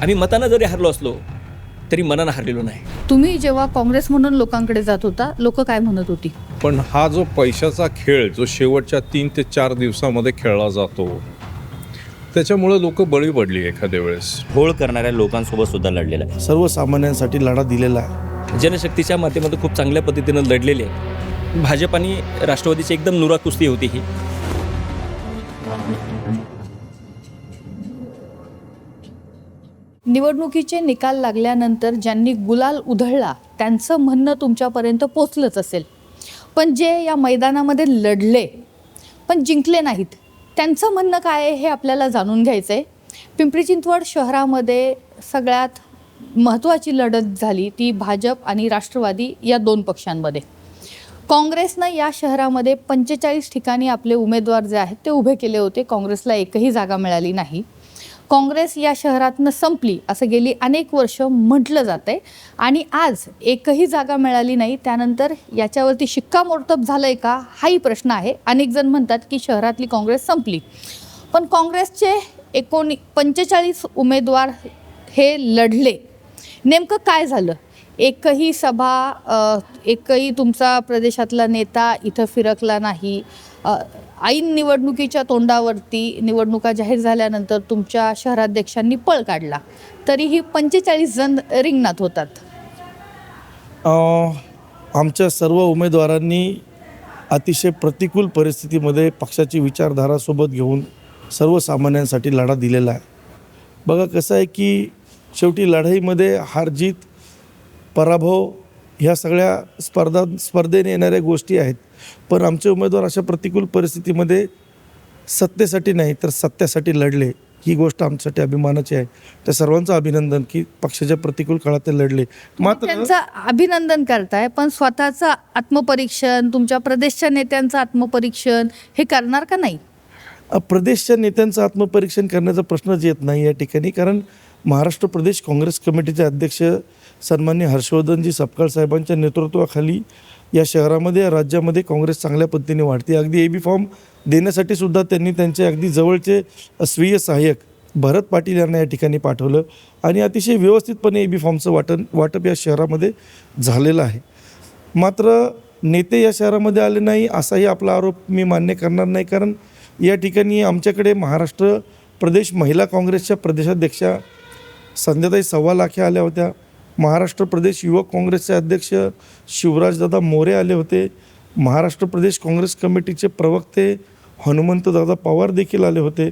आम्ही मतानं जरी हरलो असलो तरी मनानं हरलेलो नाही. तुम्ही जेव्हा काँग्रेस म्हणून लोकांकडे जात होता, लोक काय म्हणत होती? पण हा जो पैशाचा खेळ जो शेवटच्या 3 ते 4 दिवसामध्ये खेळला जातो, त्याच्यामुळे लोक बळी पडली एखाद्या वेळेस. घोळ करणाऱ्या लोकांसोबत सुद्धा लढलेला आहे. सर्वसामान्यांसाठी लढा दिलेला आहे. जनशक्तीच्या माध्यमातून खूप चांगल्या पद्धतीनं लढलेले आहे. भाजप आणि राष्ट्रवादीची एकदम नुरा कुस्ती होती ही. निवडणुकीचे निकाल लागल्यानंतर ज्यांनी गुलाल उधळला त्यांचं म्हणणं तुमच्यापर्यंत पोचलंच असेल, पण जे या मैदानामध्ये लढले पण जिंकले नाहीत त्यांचं म्हणणं काय आहे हे आपल्याला जाणून घ्यायचं आहे. पिंपरी चिंचवड शहरामध्ये सगळ्यात महत्त्वाची लढत झाली ती भाजप आणि राष्ट्रवादी या दोन पक्षांमध्ये. काँग्रेसनं या शहरामध्ये 45 ठिकाणी आपले उमेदवार जे आहेत ते उभे केले होते. काँग्रेसला एकही जागा मिळाली नाही. काँग्रेस या शहरातनं संपली असं गेली अनेक वर्ष म्हटलं जातं आहे आणि आज एकही जागा मिळाली नाही. त्यानंतर याच्यावरती शिक्कामोर्तब झालं आहे का हाही प्रश्न आहे. अनेक जण म्हणतात की शहरातली काँग्रेस संपली, पण काँग्रेसचे 45 उमेदवार हे लढले. नेमकं काय झालं? एकही सभा, एकही तुमचा प्रदेशातला नेता इथं फिरकला नाही. ऐन निवडणुकीच्या तोंडावरती निवडणुका जाहीर झाल्यानंतर तुमच्या शहराध्यक्षांनी पळ काढला, तरीही 45 जण रिंगणात होतात. आमच्या सर्व उमेदवारांनी अतिशय प्रतिकूल परिस्थितीमध्ये पक्षाची विचारधारा सोबत घेऊन सर्वसामान्यांसाठी लढा दिलेला आहे. बघा कसं आहे की शेवटी लढाईमध्ये हारजीत, पराभव ह्या सगळ्या स्पर्धेने येणाऱ्या गोष्टी आहेत. पण आमचे उमेदवार अशा प्रतिकूल परिस्थितीमध्ये सत्तेसाठी नाही तर सत्यासाठी लढले. ही गोष्ट आमच्यासाठी अभिमानाची आहे. त्या सर्वांचं अभिनंदन की पक्षाच्या प्रतिकूल काळात ते लढले. मात्र त्यांचं अभिनंदन करताय, पण स्वतःचं आत्मपरीक्षण, तुमच्या प्रदेशच्या नेत्यांचं आत्मपरीक्षण हे करणार का नाही? प्रदेशच्या नेत्यांचं आत्मपरीक्षण करण्याचा प्रश्नच येत नाही या ठिकाणी. कारण महाराष्ट्र प्रदेश काँग्रेस कमिटीचे अध्यक्ष सन्माननीय हर्षवर्धनजी सपकाळ साहेबांच्या नेतृत्वाखाली या शहरामध्ये, राज्यामध्ये काँग्रेस चांगल्या पद्धतीने वाढते. अगदी AB फॉर्म देण्यासाठी सुद्धा त्यांनी त्यांचे अगदी जवळचे स्वीय सहाय्यक भरत पाटील यांना या ठिकाणी पाठवलं आणि अतिशय व्यवस्थितपणे AB फॉर्मचं वाटप या शहरामध्ये झालेलं आहे. मात्र नेते या शहरामध्ये आले नाही असाही आपला आरोप मी मान्य करणार नाही. कारण या ठिकाणी आमच्याकडे महाराष्ट्र प्रदेश महिला काँग्रेसच्या प्रदेशाध्यक्षा संध्याताई सव्वालाखे आल्या होत्या. महाराष्ट्र प्रदेश युवक काँग्रेसचे अध्यक्ष शिवराजदादा मोरे आले होते. महाराष्ट्र प्रदेश काँग्रेस कमिटीचे प्रवक्ते हनुमंतदादा पवार देखील आले होते.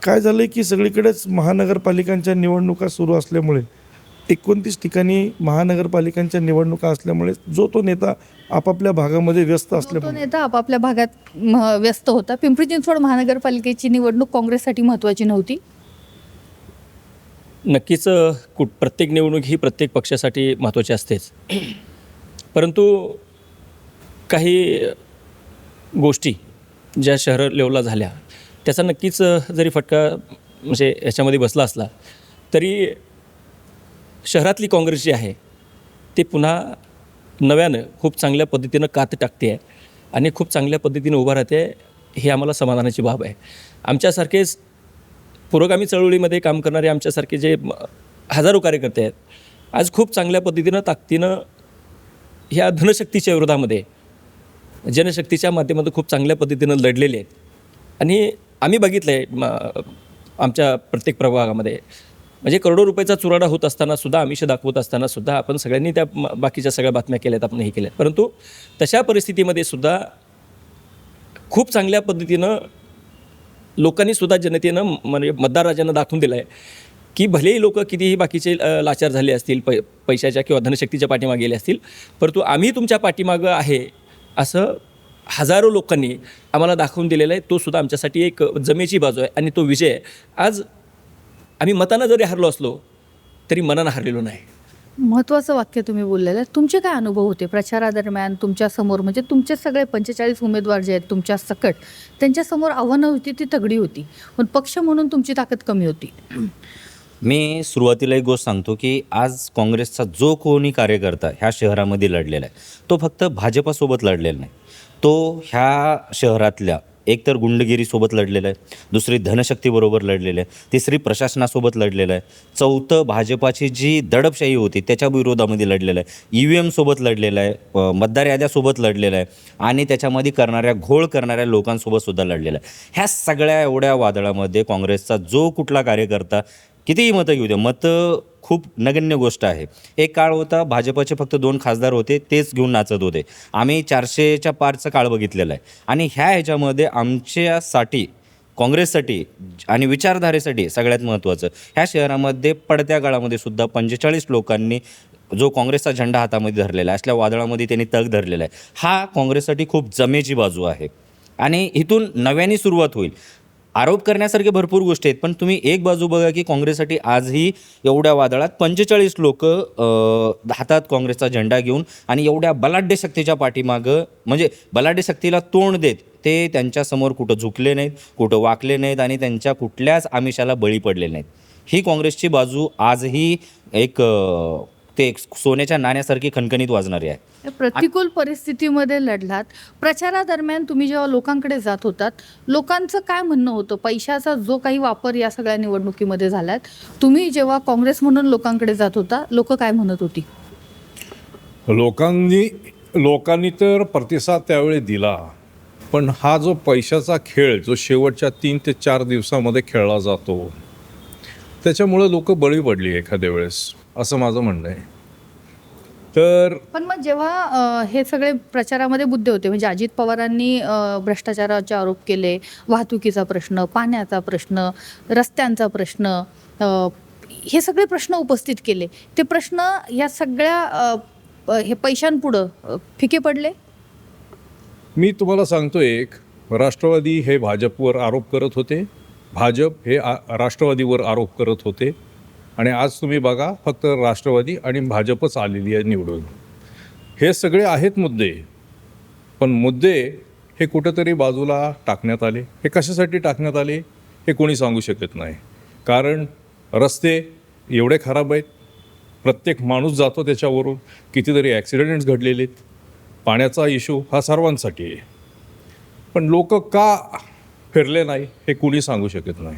काय झालं आहे की सगळीकडेच महानगरपालिकांच्या निवडणुका सुरू असल्यामुळे 29 ठिकाणी महानगरपालिकांच्या निवडणुका असल्यामुळे जो तो नेता आपापल्या भागामध्ये व्यस्त तो असल्यामुळे नेता आपापल्या भागात व्यस्त होता. पिंपरी चिंचवड महानगरपालिकेची निवडणूक काँग्रेससाठी महत्त्वाची नव्हती? नक्कीच प्रत्येक निवडणूक ही प्रत्येक पक्षासाठी महत्त्वाची असतेच, परंतु काही गोष्टी ज्या शहर लेवलला झाल्या त्याचा नक्कीच जरी फटका म्हणजे याच्यामध्ये बसला असला तरी शहरातली काँग्रेस जी आहे ती पुन्हा नव्यानं खूप चांगल्या पद्धतीनं कात टाकते आहे आणि खूप चांगल्या पद्धतीनं उभा राहते आहे. ही आम्हाला समाधानाची बाब आहे. आमच्यासारखेच पुरोगामी चळवळीमध्ये काम करणारे आमच्यासारखे जे हजारो कार्यकर्ते आहेत आज खूप चांगल्या पद्धतीनं ताकदीनं ह्या धनशक्तीच्या विरोधामध्ये जनशक्तीच्या माध्यमातून खूप चांगल्या पद्धतीनं लढलेले आहेत. आणि आम्ही बघितलं आहे आमच्या प्रत्येक प्रभागामध्ये म्हणजे करोडो रुपयाचा चुराडा होत असताना सुद्धा, आमिष दाखवत असताना सुद्धा आपण सगळ्यांनी त्या बाकीच्या सगळ्या बातम्या केल्यात, आपण हे केल्यात. परंतु तशा परिस्थितीमध्ये सुद्धा खूप चांगल्या पद्धतीनं लोकांनी सुद्धा, जनतेनं म्हणजे मतदार राजांना दाखवून दिलं आहे की भलेही लोक कितीही बाकीचे लाचार झाले असतील, पैशाच्या किंवा धनशक्तीच्या पाठीमागे गेले असतील, परंतु आम्ही तुमच्या पाठीमागं आहे असं हजारो लोकांनी आम्हाला दाखवून दिलेलं आहे. तो सुद्धा आमच्यासाठी एक जमेची बाजू आहे आणि तो विजय आज आम्ही मतानं जरी हरलो असलो तरी मनानं हरलेलो नाही. महत्त्वाचं वाक्य तुम्ही बोललेलं आहे. तुमचे काय अनुभव होते प्रचारादरम्यान? तुमच्यासमोर म्हणजे तुमचे सगळे 45 उमेदवार जे आहेत तुमच्या सकट, त्यांच्यासमोर आव्हानं होती ती तगडी होती, पण पक्ष म्हणून तुमची ताकद कमी होती. मी सुरुवातीला एक गोष्ट सांगतो की आज काँग्रेसचा जो कोणी कार्यकर्ता ह्या शहरामध्ये लढलेला आहे तो फक्त भाजपासोबत लढलेला नाही. तो ह्या शहरातल्या एक तर गुंडगिरीसोबत लढलेलं आहे, दुसरी धनशक्तीबरोबर लढलेलं आहे, तिसरी प्रशासनासोबत लढलेलं आहे, चौथं भाजपाची जी दडपशाही होती त्याच्या विरोधामध्ये लढलेलं आहे, EVM सोबत लढलेलं आहे, मतदार याद्यासोबत लढलेलं आहे आणि त्याच्यामध्ये घोळ करणाऱ्या लोकांसोबत सुद्धा लढलेलं आहे. ह्या सगळ्या एवढ्या वादळामध्ये काँग्रेसचा जो कुठला कार्यकर्ता कितीही मतं घेऊ दे, मतं खूप नगण्य गोष्ट आहे. एक काळ होता भाजपचे फक्त 2 खासदार होते, तेच घेऊन नाचत होते. आम्ही 400च्या पारचा काळ बघितलेला आहे आणि ह्याच्यामध्ये आमच्यासाठी काँग्रेससाठी आणि विचारधारेसाठी सगळ्यात महत्त्वाचं ह्या शहरामध्ये पडत्या काळामध्ये सुद्धा 45 लोकांनी जो काँग्रेसचा झेंडा हातामध्ये धरलेला आहे, असल्या वादळामध्ये त्यांनी तग धरलेला आहे. हा काँग्रेससाठी खूप जमेची बाजू आहे आणि इथून नव्याने सुरुवात होईल. आरोप करण्यासारखे भरपूर गोष्टी आहेत, पण तुम्ही एक बाजू बघा की काँग्रेससाठी आजही एवढ्या वादळात 45 लोक हातात काँग्रेसचा झेंडा घेऊन आणि एवढ्या बलाढ्य शक्तीच्या पाठीमागं म्हणजे बलाढ्य शक्तीला तोंड देत ते त्यांच्यासमोर कुठं झुकले नाहीत, कुठं वाकले नाहीत आणि त्यांच्या कुठल्याच आमिषाला बळी पडले नाहीत. ही काँग्रेसची बाजू आजही ते एक सोन्याच्या नाण्यासारखी खणखणीत वाजणारी आहे. प्रतिकूल परिस्थितीमध्ये लढलात. प्रचारादरम्यान तुम्ही जेव्हा लोकांकडे जात होतात, लोकांचं काय म्हणणं होतं? पैशाचा जो काही वापर या सगळ्या निवडणुकीमध्ये झालात, तुम्ही जेव्हा काँग्रेस म्हणून लोकांकडे जात होता, लोक काय म्हणत होती? लोकांनी तर प्रतिसाद त्यावेळी दिला, पण हा जो पैशाचा खेळ जो शेवटच्या 3 ते 4 दिवसामध्ये खेळला जातो त्याच्यामुळे लोक बळी पडली एखाद्या वेळेस, असं माझं म्हणणं आहे. तर पण मग जेव्हा हे सगळे प्रचारामध्ये मुद्दे होते, म्हणजे अजित पवारांनी भ्रष्टाचाराचे आरोप केले, वाहतुकीचा प्रश्न, पाण्याचा प्रश्न, रस्त्यांचा प्रश्न, हे सगळे प्रश्न उपस्थित केले, ते प्रश्न या सगळ्या हे पैशांपुढं फिके पडले. मी तुम्हाला सांगतो, एक राष्ट्रवादी हे भाजपवर आरोप करत होते, भाजप हे राष्ट्रवादीवर आरोप करत होते आणि आज तुम्ही बघा फक्त राष्ट्रवादी आणि भाजपच आलेली आहे निवडून. हे सगळे आहेत मुद्दे, पण मुद्दे हे कुठंतरी बाजूला टाकण्यात आले. हे कशासाठी टाकण्यात आले हे कोणी सांगू शकत नाही, कारण रस्ते एवढे खराब आहेत, प्रत्येक माणूस जातो त्याच्यावरून, कितीतरी ॲक्सिडेंट्स घडलेले आहेत, पाण्याचा इश्यू हा सर्वांसाठी आहे, पण लोक का फिरले नाही हे कुणी सांगू शकत नाही.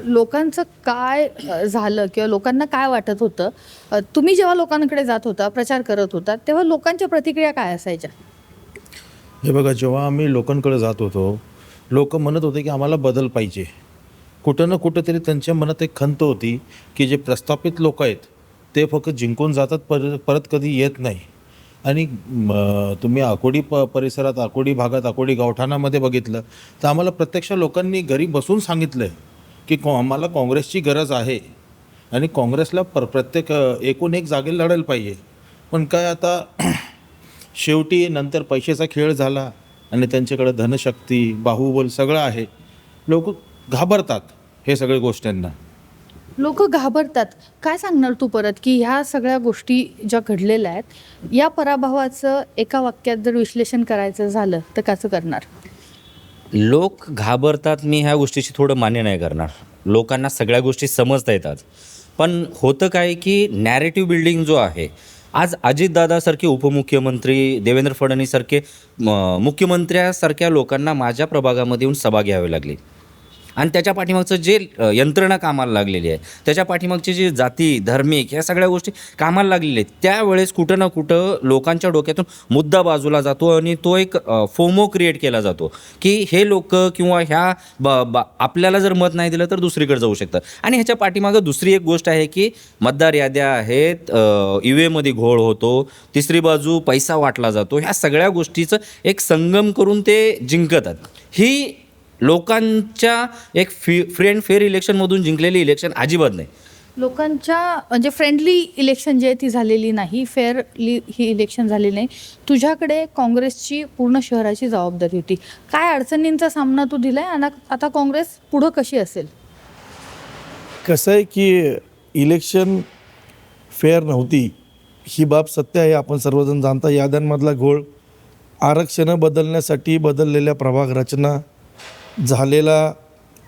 लोकांचं काय झालं किंवा लोकांना काय वाटत होतं? तुम्ही जेव्हा लोकांकडे जात होता, प्रचार करत होता, तेव्हा लोकांच्या प्रतिक्रिया काय असायच्या? हे बघा, जेव्हा आम्ही लोकांकडे जात होतो, लोक म्हणत होते की आम्हाला बदल पाहिजे. कुठं ना कुठंतरी त्यांच्या मनात एक खंत होती की जे प्रस्थापित लोक आहेत ते फक्त जिंकून जातात, परत कधी येत नाही. आणि तुम्ही आकोडी परिसरात, आकोडी भागात, आकोडी गावठाणामध्ये बघितलं तर आम्हाला प्रत्यक्ष लोकांनी घरी बसून सांगितलं आहे की आम्हाला काँग्रेसची गरज आहे आणि काँग्रेसला प्रत्येक एकूण एक जागेला लढायला पाहिजे. पण काय आता शेवटी नंतर पैशाचा खेळ झाला आणि त्यांच्याकडे धनशक्ती, बाहुबल सगळं आहे. लोक घाबरतात हे सगळ्या गोष्टींना. लोक घाबरतात. काय सांगणार तू परत की ह्या सगळ्या गोष्टी ज्या घडलेल्या आहेत, या पराभवाचं एका वाक्यात जर विश्लेषण करायचं झालं तर कसं करणार? लोक घाबरतात, मी ह्या गोष्टीची थोडं मान्य नाही करणार. लोकांना सगळ्या गोष्टी समजता येतात, पण होतं काय की नॅरेटिव्ह बिल्डिंग जो आहे, आज अजितदादासारखे उपमुख्यमंत्री, देवेंद्र फडणवीससारखे मुख्यमंत्र्यासारख्या लोकांना माझ्या प्रभागामध्ये येऊन सभा घ्यावी लागली आणि त्याच्या पाठीमागचं जे यंत्रणा कामाला लागलेली आहे, त्याच्या पाठीमागची जी जाती, धार्मिक ह्या सगळ्या गोष्टी कामाला लागलेल्या आहेत, त्यावेळेस कुठं ना कुठं लोकांच्या डोक्यातून मुद्दा बाजूला जातो आणि तो एक फोमो क्रिएट केला जातो की हे लोक किंवा ह्या आपल्याला जर मत नाही दिलं तर दुसरीकडे जाऊ शकतात. आणि ह्याच्या पाठीमागं दुसरी एक गोष्ट आहे की मतदार याद्या आहेत, EVMमध्ये घोळ होतो, तिसरी बाजू पैसा वाटला जातो. ह्या सगळ्या गोष्टीचं एक संगम करून ते जिंकतात. ही लोकांच्या एक फ्री अँड फेअर इलेक्शनमधून जिंकलेली इलेक्शन अजिबात नाही. लोकांच्या म्हणजे फ्रेंडली इलेक्शन जे आहे ती झालेली नाही, फेअरली ही इलेक्शन झालेली नाही. तुझ्याकडे काँग्रेसची पूर्ण शहराची जबाबदारी होती. काय अडचणींचा सामना तू दिला आहे आणि आता काँग्रेस पुढं कशी असेल? कसं आहे की इलेक्शन फेअर नव्हती, ही बाब सत्य आहे, आपण सर्वजण जाणता. याद्यांमधला घोळ, आरक्षणं बदलण्यासाठी बदललेल्या प्रभाग रचना, झालेला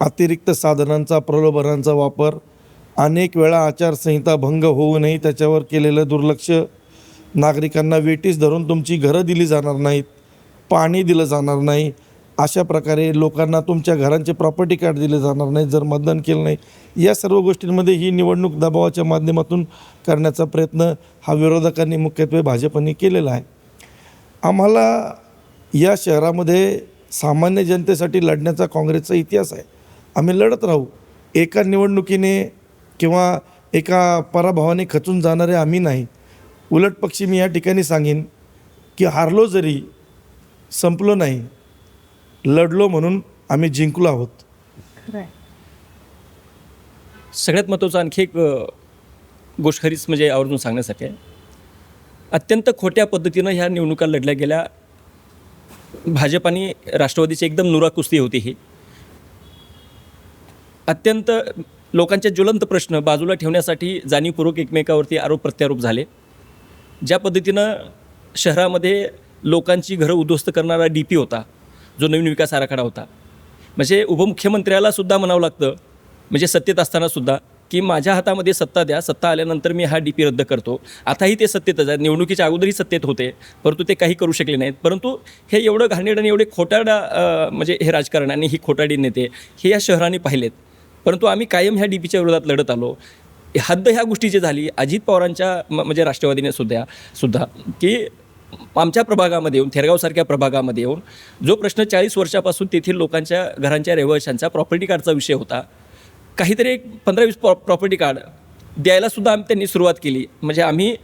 अतिरिक्त साधनांचा, प्रलोभनांचा वापर, अनेक वेळा आचारसंहिता भंग होऊ नये त्याच्यावर केलेलं दुर्लक्ष, नागरिकांना वेटीस धरून तुमची घरं दिली जाणार नाहीत, पाणी दिलं जाणार नाही, अशा प्रकारे लोकांना तुमच्या घरांचे प्रॉपर्टी कार्ड दिले जाणार नाही जर मतदान केलं नाही, या सर्व गोष्टींमध्ये ही निवडणूक दबावाच्या माध्यमातून करण्याचा प्रयत्न हा विरोधकांनी मुख्यत्वे भाजपने केलेला आहे. आम्हाला या शहरामध्ये सामान्य जनतेसाठी लढण्याचा काँग्रेसचा इतिहास आहे. आम्ही लढत राहू. एका निवडणुकीने किंवा एका पराभवाने खचून जाणारे आम्ही नाही. उलट पक्षी मी या ठिकाणी सांगेन की हारलो जरी संपलो नाही, लढलो म्हणून आम्ही जिंकलो आहोत. खरं आहे. सगळ्यात महत्त्वाचं आणखी एक गोष्ट खरीच म्हणजे आवर्जून सांगण्यासारखी आहे. अत्यंत खोट्या पद्धतीनं ह्या निवडणुका लढल्या गेल्या. भाजप आणि राष्ट्रवादीची एकदम नुरा कुस्ती होती ही. अत्यंत लोकांचे ज्वलंत प्रश्न बाजूला ठेवण्यासाठी जाणीवपूर्वक एकमेकावरती आरोप प्रत्यारोप झाले. ज्या पद्धतीनं शहरामध्ये लोकांची घरं उद्ध्वस्त करणारा DP होता, जो नवीन विकास आराखडा होता, म्हणजे उपमुख्यमंत्र्याला सुद्धा म्हणावं लागतं, म्हणजे सत्तेत असतानासुद्धा, की माझ्या हातामध्ये सत्ता द्या, सत्ता आल्यानंतर मी हा DP रद्द करतो. आताही ते सत्तेतच आहे, निवडणुकीच्या अगोदरही सत्तेत होते, परंतु ते काही करू शकले नाहीत. परंतु हे एवढं घाणेरडं आणि एवढे खोटारडा म्हणजे हे राजकारण आणि ही खोटारडी नेते हे या शहराने पाहिलेत. परंतु आम्ही कायम ह्या DPच्या विरोधात लढत आलो. हद्द ह्या गोष्टीची झाली अजित पवारांच्या म्हणजे राष्ट्रवादीने सुद्धा की आमच्या प्रभागामध्ये येऊन, थेरगावसारख्या प्रभागामध्ये येऊन जो प्रश्न 40 वर्षापासून तेथील लोकांच्या घरांच्या रहिवाशांचा प्रॉपर्टी कार्डचा विषय होता, काहीतरी एक 15-20 प्रॉपर्टी कार्ड द्यायलासुद्धा त्यांनी सुरुवात केली. म्हणजे आम्ही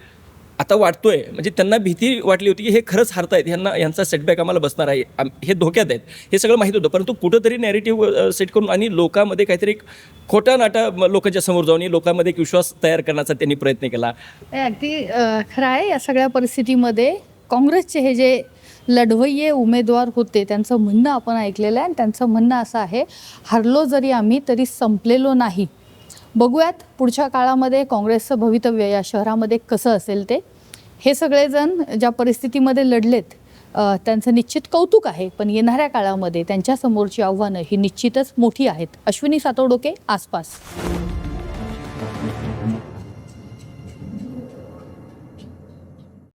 आता वाटतोय, म्हणजे त्यांना भीती वाटली होती की हे खरंच हारतायत, यांचा सेटबॅक आम्हाला बसणार आहे, हे धोक्यात आहेत, हे सगळं माहीत होतं. परंतु कुठंतरी नॅरेटिव्ह सेट करून आणि लोकांमध्ये काहीतरी एक खोटा नाटा लोकांच्या समोर जाऊन लोकांमध्ये एक विश्वास तयार करण्याचा त्यांनी प्रयत्न केला. अगदी खरं आहे. या सगळ्या परिस्थितीमध्ये काँग्रेसचे हे जे लढवय्ये उमेदवार होते त्यांचं म्हणणं आपण ऐकलेलं आहे आणि त्यांचं म्हणणं असं आहे, हरलो जरी आम्ही तरी संपलेलो नाही. बघूयात पुढच्या काळामध्ये काँग्रेसचं भवितव्य या शहरामध्ये कसं असेल ते. हे सगळेजण ज्या परिस्थितीमध्ये लढलेत त्यांचं निश्चित कौतुक आहे, पण येणाऱ्या काळामध्ये त्यांच्यासमोरची आव्हानं ही निश्चितच मोठी आहेत. अश्विनी सातोडोके, आसपास.